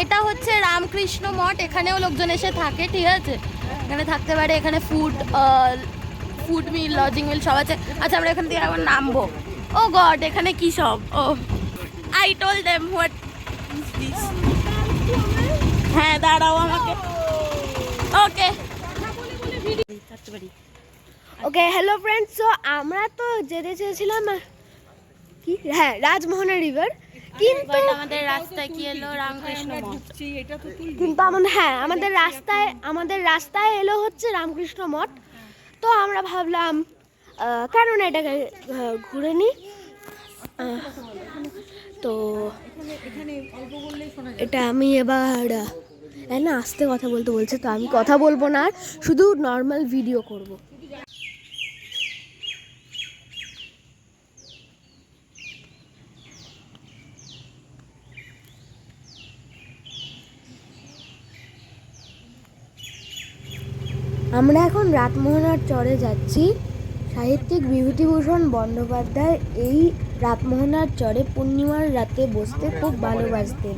এটা হচ্ছে রামকৃষ্ণ মঠ, এখানেও লোকজন এসে থাকে, ঠিক আছে, এখানে থাকতে পারে, এখানে ফুড মিল, লজিং মিল সব আছে। আচ্ছা আমরা এখান থেকে আবার নামবো। ও গড, এখানে কি সব, oh I told them what is this. হ্যাঁ দাঁড়াও আমাকে, okay okay hello friends, so আমরা তো যেতে চেয়েছিলাম কি, হ্যাঁ, রাজমোহনা রিভার, কিন্তু আমাদের রাস্তায় কি এলো, রামকৃষ্ণ মঠ। কিন্তু আমাদের রাস্তায় এলো হচ্ছে রামকৃষ্ণ মঠ। তো আমরা ভাবলাম কেন না এটাকে ঘুরে নিই। তো এটা আমি এবার না আস্তে কথা বলতে বলছে, তো আমি কথা বলবো না, আর শুধু নর্মাল ভিডিও করব। আমরা এখন রাতমোহনার চরে যাচ্ছি। সাহিত্যিক বিভূতিভূষণ বন্দ্যোপাধ্যায় এই রাতমোহনার চরে পূর্ণিমার রাতে বসতে খুব ভালোবাসতেন।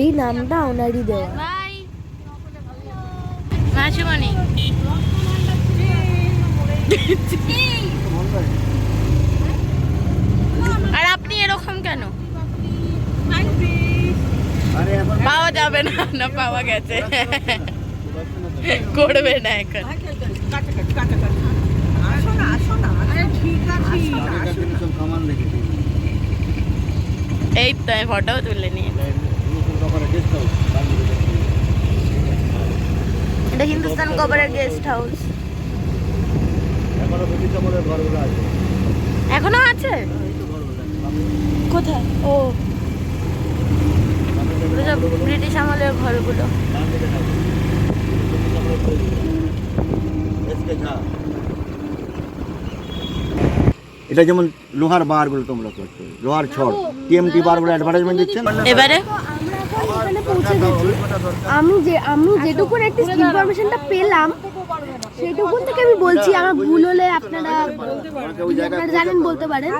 এই নামটা ওনারই দেওয়া। বাই মাসুমণি। আর আপনি এরকম কেন? পাওয়া যাবে না, না পাওয়া গেছে, করবে না এখন। এই তো ফটো তুলে নিয়ে, এটা হিন্দুস্তান কভারের গেস্ট হাউস। এখনো আছে? কোথায়? ও ব্রিটিশ আমলের ঘরগুলো। এটা যেমন লোহার বারগুলো তোমরা করছো, লোহার ছড়, টিএমটি বারগুলো অ্যাডভার্টাইজমেন্ট দিচ্ছেন। এবারে আমরা এখন এখানে পৌঁছে গেছি। আমি যেটুকু একটা ইনফরমেশনটা পেলাম সেটুকু থেকে আমি বলছি, আমার ভুল হলে আপনারা জানেন বলতে পারেন।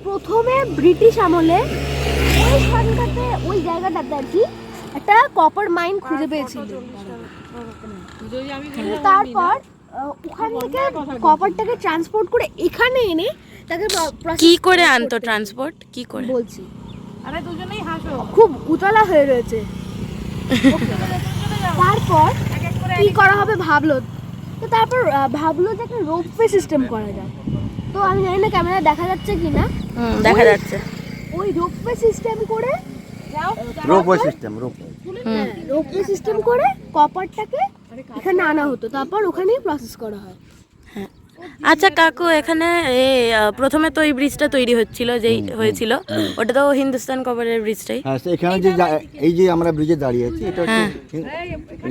প্রথমে ব্রিটিশ আমলে ওই জায়গাটাতে আর কি একটা কপার মাইন খুঁজে পেয়েছিল। তারপর ওখান থেকে কপারটাকে ট্রান্সপোর্ট করে এখানে এনে তাকে কি করে আনতো, ট্রান্সপোর্ট কি করে বলছি। আরে দুজনেই হাসো, খুব উতলা হয়ে রয়েছে। তারপর কি করা হবে ভাবলো, তো তারপর ভাবলো যে একটা রোপওয়ে সিস্টেম করা যায়। তো আমি জানি না ক্যামেরা দেখা যাচ্ছে কিনা, দেখা যাচ্ছে। ওই রোপওয়ে সিস্টেম করে রোপওয়ে সিস্টেম করে কপারটাকে এখানে আনা হতো, তারপর ওখানেই প্রসেস করা হয়। হ্যাঁ আচ্ছা কাকু, এখানে প্রথমে তো এই ব্রিজটা তৈরি হচ্ছিল, যেই হয়েছিল ওটা তো হিন্দুস্তান কভারের ব্রিজটাই। হ্যাঁ, এখানে যে এই যে আমরা ব্রিজে দাঁড়িয়ে আছি, এটা হচ্ছে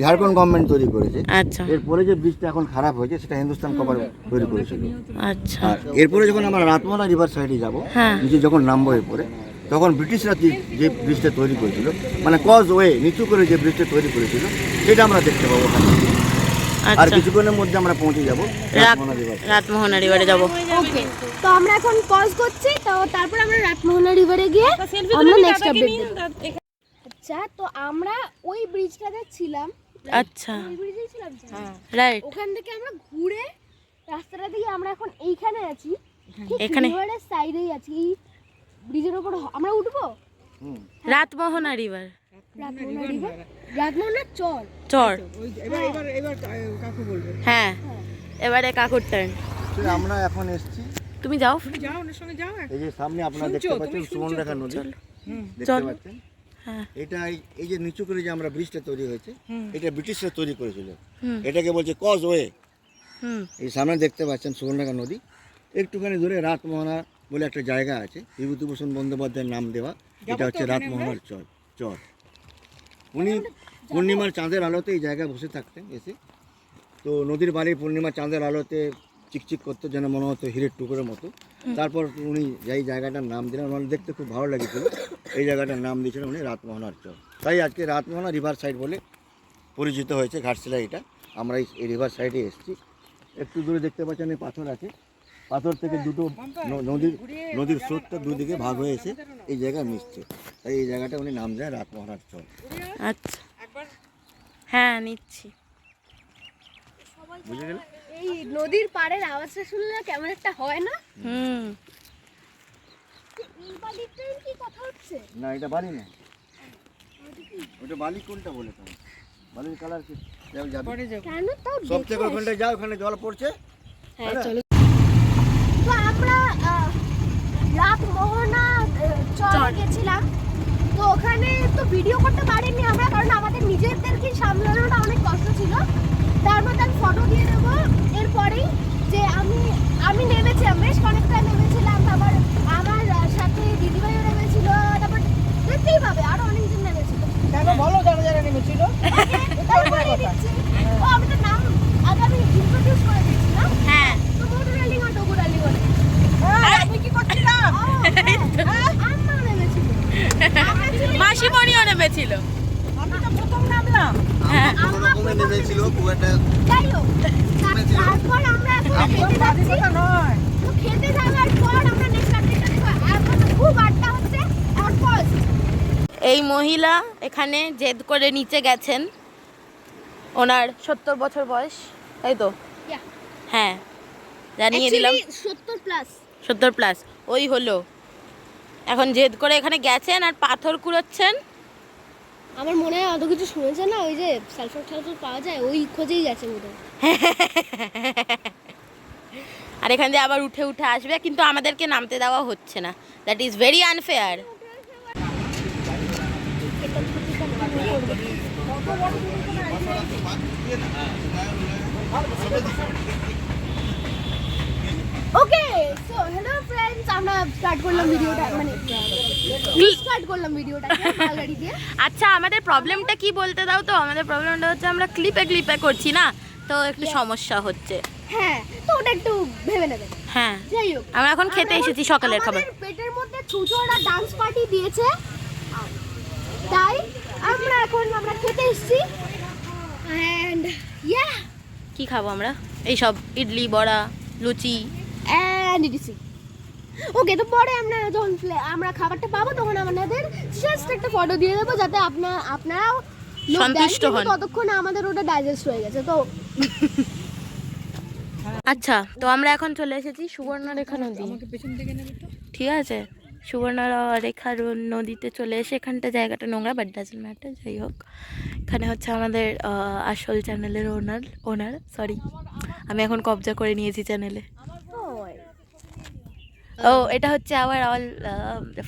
ঝাড়খণ্ড গভর্নমেন্ট তৈরি করেছে। আচ্ছা, এরপরে যে ব্রিজটা এখন খারাপ হয়েছে সেটা হিন্দুস্তান কভার তৈরি করেছিল। আচ্ছা, এরপরে যখন আমরা রাতমোহনা রিভার সাইডে যাবো, নিচে যখন নামবো এরপরে, তখন ব্রিটিশরা যে ব্রিজটা তৈরি করেছিল, মানে কজ ওয়ে নিচু করে যে ব্রিজটা তৈরি করেছিল, সেটা আমরা দেখতে পাবো। আর কিছুক্ষণের মধ্যে আমরা পৌঁছে যাবো রাতমোহনা রিভারে যাবো। ওকে, তো আমরা এখন পজ করছি, তো তারপর আমরা রাতমোহনা রিভারে গিয়ে আমরা নেক্সট আপডেট দেব। আচ্ছা, তো আমরা ওই ব্রিজটাতে ছিলাম। আচ্ছা, ওই ব্রিজেই ছিলাম, হ্যাঁ রাইট। ওখান থেকে আমরা ঘুরে রাস্তাটা দিয়ে আমরা এখন এইখানে আছি, এখানে রিভারের সাইডেই আছি। এই ব্রিজের উপর আমরা উঠবো। রাতমোহনা রিভার, রাতমোহনা রিভার, রাতমোহনা চর। এবার কাকু বলবে। হ্যাঁ, এবারে কাকুর টার্ন। আমরা এখন এসেছি, তুমি যাও, যাও ওর সঙ্গে যাও। এই যে সামনে আপনারা দেখতে পাচ্ছেন সুবর্ণরেখা নদী, দেখতে পাচ্ছেন। এটা এই যে নিচু করে যে আমরা ব্রিজটা তৈরি হয়েছে, এটা ব্রিটিশরা তৈরি করেছিল। এটাকে বলছে কজ ওয়ে। এই সামনে দেখতে পাচ্ছেন সুবর্ণরেখা নদী, একটুখানি ধরে রাতমোহনা বলে একটা জায়গা আছে, বিভূতিভূষণ বন্দ্যোপাধ্যায়ের নাম দেওয়া। এটা হচ্ছে রাতমোহনার চর। উনি পূর্ণিমার চাঁদের আলোতে এই জায়গায় বসে থাকতেন এসে। তো নদীর বাড়ি পূর্ণিমার চাঁদের আলোতে চিকচিক করতো, যেন মনে হতো হীরের টুকরোর মতো। তারপর উনি এই জায়গাটার নাম দিলেন, ওনার দেখতে খুব ভালো লেগেছিল, এই জায়গাটার নাম দিয়েছিলেন উনি রাতমোহনার চর। তাই আজকে রাতমোহনা রিভার সাইড বলে পরিচিত হয়েছে ঘাটশিলা এটা। আমরা এই রিভার সাইডে এসেছি। একটু দূরে দেখতে পাচ্ছেন এই পাথর আছে, পাথর থেকে দুটো নদীর স্রোতটা দুদিকে ভাগ হয়ে এসে এই জায়গায় মিশছে, তাই এই জায়গাটা উনি নাম দেয় রাতমোহনার চর। আচ্ছা হ্যাঁ নিচ্ছি। বুঝে গেলে? এই নদীর পাড়ের আওয়াজটা শুনলে কেমন একটা হয় না? এই বালিটাই কি কথা হচ্ছে? না এটা বালি না, ওটা বালি কোনটা বলে তো বালির কালার কি যাবে কেন তাও সব থেকে ওখানটায় যাও, ওখানে জল পড়ছে। হ্যাঁ চলো। তো আমরা রাতমোহনা চরে গেছিলাম, তো ওখানে তো ভিডিও করতে পারিনি আমরা, কারণ আমাদের নিজেদেরকে সামলানোটা অনেক কষ্ট ছিল। তার মধ্যে আমি ফটো দিয়ে দেবো এরপরেই, যে আমি নেমেছিলাম, বেশ অনেকটা নেমেছিলাম, তারপর আমার সাথে দিদিভাইও নেমেছিল, তারপর দেখতেই পাবে আরো অনেকজন নেমেছিল। কেন বলো যারা যারা নেমেছিল? ও আমি তো নাম আগে আমি ইন্ট্রোডিউস করে দিয়েছিলাম। হ্যাঁ তো মোটর রেলিং আর ডোগো রেলিং বলে আমি কি করছিলাম? আম্মা নেমেছিল, মাসিমণিও নেমেছিল। আমি তো প্রথম নামলাম। কমে নেমেছিল খুব একটা। যাই হোক, তারপর আমরা এখন খেতে যাচ্ছি। নয় তো খেতে যাওয়ার পর আমরা নেক্সট আপডেটটা দেখো। এখন খুব আড্ডা হচ্ছে, এখন পজ। এই মহিলা এখানে জেদ করে নিচে গেছেন, ওনার 70 বছর বয়স, তাই তো? হ্যাঁ জানিয়ে দিলাম 70 প্লাস। 70 প্লাস ওই হলো। এখন জেদ করে এখানে গেছেন আর পাথর কুড়োচ্ছেন। আমার মনে হয় অত কিছু শুনেছে না, ওই যে সালফার টালফার পাওয়া যায় ওই খোঁজেই গেছে মনে হয়। আর এখান দিয়ে আবার উঠে উঠে আসবে, কিন্তু আমাদেরকে নামতে দেওয়া হচ্ছে না। That is very unfair. Okay so hello friends, আমরা স্টার্ট করলাম ভিডিওটা, মানে স্টার্ট করলাম ভিডিওটা গাড়ি দিয়ে। আচ্ছা আমাদের প্রবলেমটা কি বলতে দাও তো। আমাদের প্রবলেমটা হচ্ছে আমরা ক্লিপে করছি না, তো একটু সমস্যা হচ্ছে। হ্যাঁ তো ওটা একটু ভেবে নেবেন। হ্যাঁ যাই হোক, আমরা এখন খেতে এসেছি সকালের খাবার। আমাদের পেটের মধ্যে ছুচোরা ডান্স পার্টি দিয়েছে, তাই আমরা খেতে এসেছি। এন্ড ইয়া কি খাবো আমরা? এই সব ইডলি, বড়া, লুচি। And etc. ওকে, তো পরে আমরা যখন আমরা খাবারটা পাবো তখন আমাদের জাস্ট একটা ফটো দিয়ে দেবো, যাতে আপনারাও লোক সন্তুষ্ট দেখেন, হন। কিন্তু ততক্ষণে আমাদের ওটা ডাইজেস্ট হয়ে গেছে। তো আচ্ছা, তো আমরা এখন চলে এসেছি সুবর্ণরেখা নদী। আমাকে পেছন থেকে নেবে তো। ঠিক আছে, সুবর্ণরেখা নদীতে চলে এসে এখানটা জায়গাটা নোংরা, বাট ডাজন্ট ম্যাটার। যাই হোক, এখানে হচ্ছে আমাদের আসল চ্যানেলের ওনার সরি, আমি এখন কবজা করে নিয়েছি চ্যানেলে। ও এটা হচ্ছে আওয়ার অল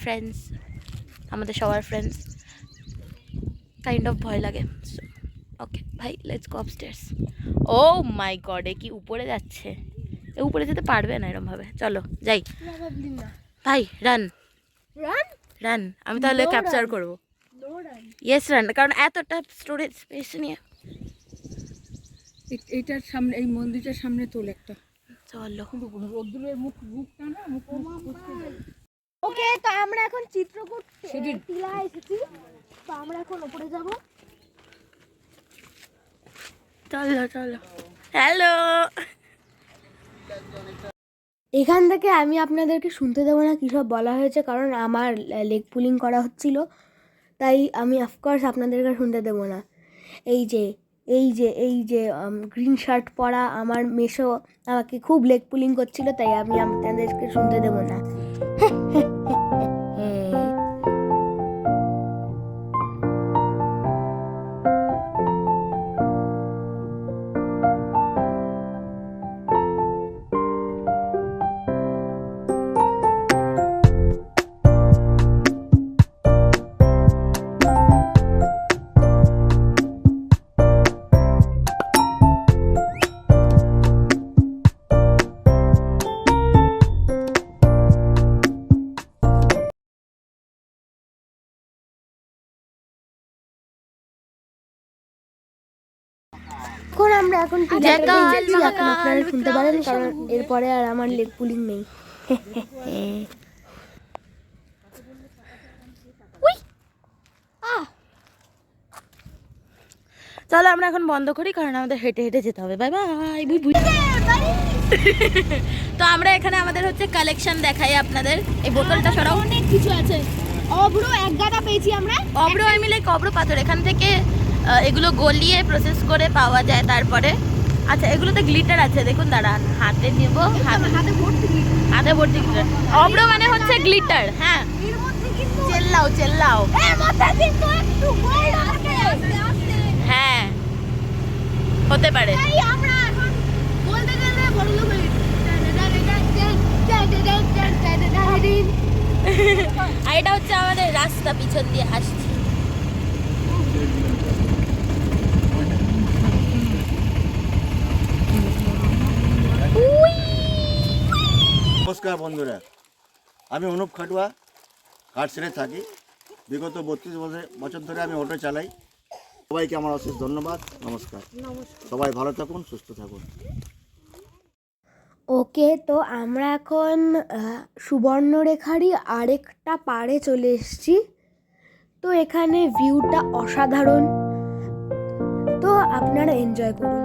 ফ্রেন্ডস, আমাদের সবার ফ্রেন্ডস। কাইন্ড অফ ভয় লাগে। ওকে ভাই, let's go upstairs. Oh my God, এ কি উপরে যাচ্ছে? এ উপরে যেতে পারবে না এরমভাবে। চলো যাই ভাই, রান রান। আমি তাহলে ক্যাপচার করবো। ইয়েস রান, কারণ এতটা স্টোরেজ স্পেস নিয়ে। এইটার সামনে, এই মন্দিরটার সামনে তোল একটা। চলো। কিন্তু রোদ্দুরের মুখটা না, মুখ ওকে, তো আমরা এখন চিত্রকূট টিলা এসেছি, তো আমরা এখন উপরে যাব। চলো চলো। হ্যালো। এখান থেকে আমি আপনাদেরকে শুনতে দেবো না কী সব বলা হয়েছে, কারণ আমার লেগ পুলিং করা হচ্ছিল, তাই আমি অফকোর্স আপনাদেরকে শুনতে দেবো না। এই যে গ্রিন শার্ট পরা আমার মেশো আমাকে খুব লেগ পুলিং করছিল, তাই আমি আপনাদেরকে শুনতে দেবো না। এখন আপনারা শুনতে পারেন, কারণ এরপরে আর আমার লেগ পুলিং নেই। চলো আমরা এখন বন্ধ করি, কারণ আমাদের হেঁটে হেঁটে যেতে হবে। Bye bye. বুই বুই। তো আমরা এখানে আমাদের হচ্ছে কালেকশন দেখাই আপনাদের। এই বোতলটা সরাও। অনেক কিছু আছে। অব্র এক গাদা পেয়েছি আমরা। অব্র আমি লাইক অব্র পাথর এখান থেকে এগুলো গলিয়ে প্রসেস করে পাওয়া যায়। তারপরে আচ্ছা এগুলোতে গ্লিটার আছে দেখুন, দাঁড়ান হাতে নেব। হাতে ভর্তি হাতে ভর্তি গ্লিটার। অব্র মানে হচ্ছে গ্লিটার। হ্যাঁ এর মধ্যে কিন্তু চেল্লাও এর মধ্যে কিন্তু একটু গোল্ড আছে। হ্যাঁ হতে পারে। এই আমরা এখন বলতে গেলে বড় লোক হয়ে আর এটা হচ্ছে আমাদের রাস্তা, পিছন দিয়ে আসছি। নমস্কার বন্ধুরা, আমি অনুপ খাটুয়া, ঘাটশিলায় থাকি। বিগত 32 বছর ধরে আমি অটো চালাই। সবাইকে আমার অশেষ ধন্যবাদ, নমস্কার। সবাই ভালো থাকুন, সুস্থ থাকুন। ওকে, তো আমরা এখন সুবর্ণরেখারই আরেকটা পাড়ে চলে এসেছি। তো এখানে ভিউটা অসাধারণ, তো আপনারা এনজয় করুন।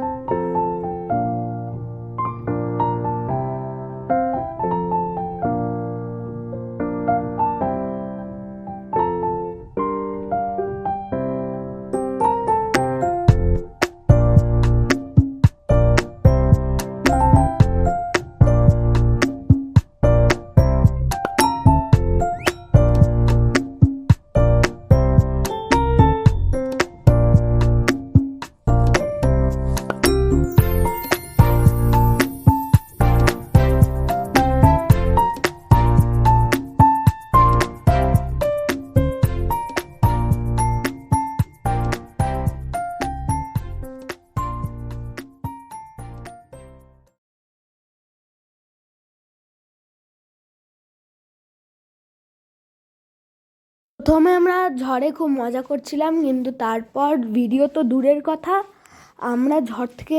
প্রথমে আমরা ঝড়ে খুব মজা করছিলাম, কিন্তু তারপর ভিডিও তো দূরের কথা, আমরা ঝড় থেকে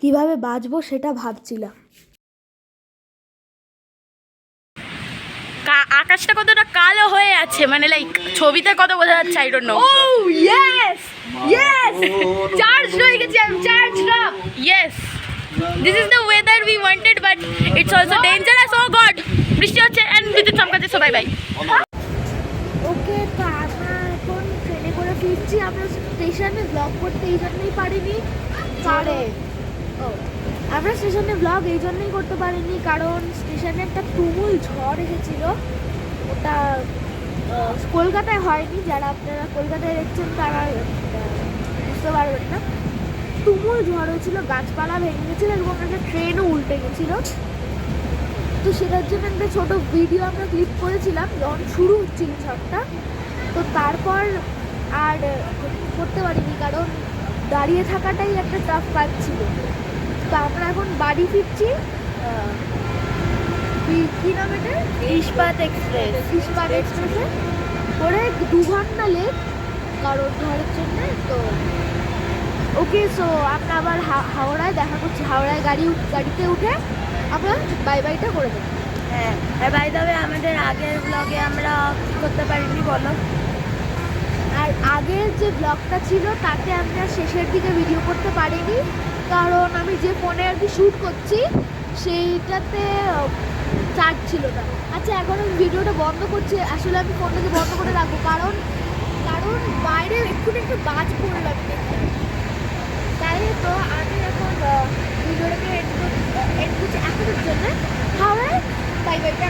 কিভাবে বাঁচবো সেটা ভাবছিলাম। আকাশটা কতটা কালো হয়ে আছে, মানে লাইক ছবিতে কত বোঝা যাচ্ছে I don't know. Oh yes yes, charge হয়ে গেছে, I am charged up. Yes, this is the weather we wanted, but it's also dangerous. Oh God, বৃষ্টি হচ্ছে এন্ড বিদ্যুৎ চমকাচ্ছে। So bye bye. ওকে, তো আমরা এখন ট্রেনে করে ফিরছি। আমরা স্টেশনে ব্লগ করতে এই জন্যই পারিনি, আমরা স্টেশনে ব্লগ এই জন্যই করতে পারিনি কারণ স্টেশনে একটা তুমুল ঝড় এসেছিল। ওটা কলকাতায় হয়নি, যারা আপনারা কলকাতায় দেখছেন তারা বুঝতে পারবেন না। তুমুল ঝড় হয়েছিল, গাছপালা ভেঙে গেছিলো এবং একটা ট্রেনও উল্টে গেছিলো। তো সেটার জন্য একটা ছোটো ভিডিও আমরা ক্লিপ করেছিলাম যখন শুরু হচ্ছিল ঝড়টা। তো তারপর আর করতে পারিনি কারণ দাঁড়িয়ে থাকাটাই একটা টাফ কাজ ছিল। তো আমরা এখন বাড়ি ফিরছি। কি নাম এটা? ইস্পাত এক্সপ্রেসে করে 2 ঘন্টা লেট কারণ ঝড়ের জন্য। তো ওকে, সো আমরা আবার হাওড়ায় দেখা করছি। হাওড়ায় গাড়িতে উঠে আমরা বাই বাইটা করে দেবো। হ্যাঁ, আর বাই দ্য ওয়ে আমাদের আগের ব্লগে আমরা কি করতে পারিনি বলো? আর আগের যে ব্লগটা ছিল তাতে আমরা শেষের দিকে ভিডিও করতে পারিনি কারণ আমি যে ফোনে আর কি শ্যুট করছি সেইটাতে চার্জ ছিল না। আচ্ছা, এখন আমি ভিডিওটা বন্ধ করছি। আসলে আমি ফোনটাকে বন্ধ করে রাখবো কারণ বাইরে এক্ষুনি একটু বাজ পড়লাম দেখতে। তাই তো আমি এখন ভিডিওটাকে এড করছি এখনের জন্য। হাওড়ায় বাই বাইটা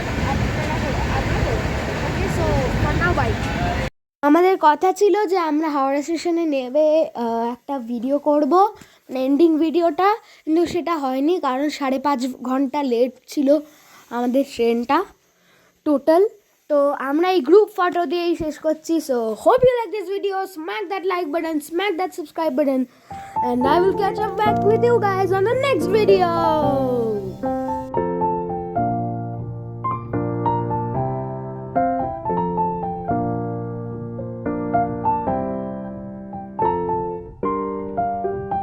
okay, so for now bye. আমাদের কথা ছিল যে আমরা হাওড়া স্টেশনে নেমে একটা ভিডিও করব, এন্ডিং ভিডিওটা, কিন্তু সেটা হয়নি কারণ 5.5 ঘন্টা লেট ছিল আমাদের ট্রেনটা টোটাল। তো আমরা এই গ্রুপ ফটো দিয়েই শেষ করছি। So hope you like this video, smack that like button, smack that subscribe button, and I will catch up back with you guys on the next video.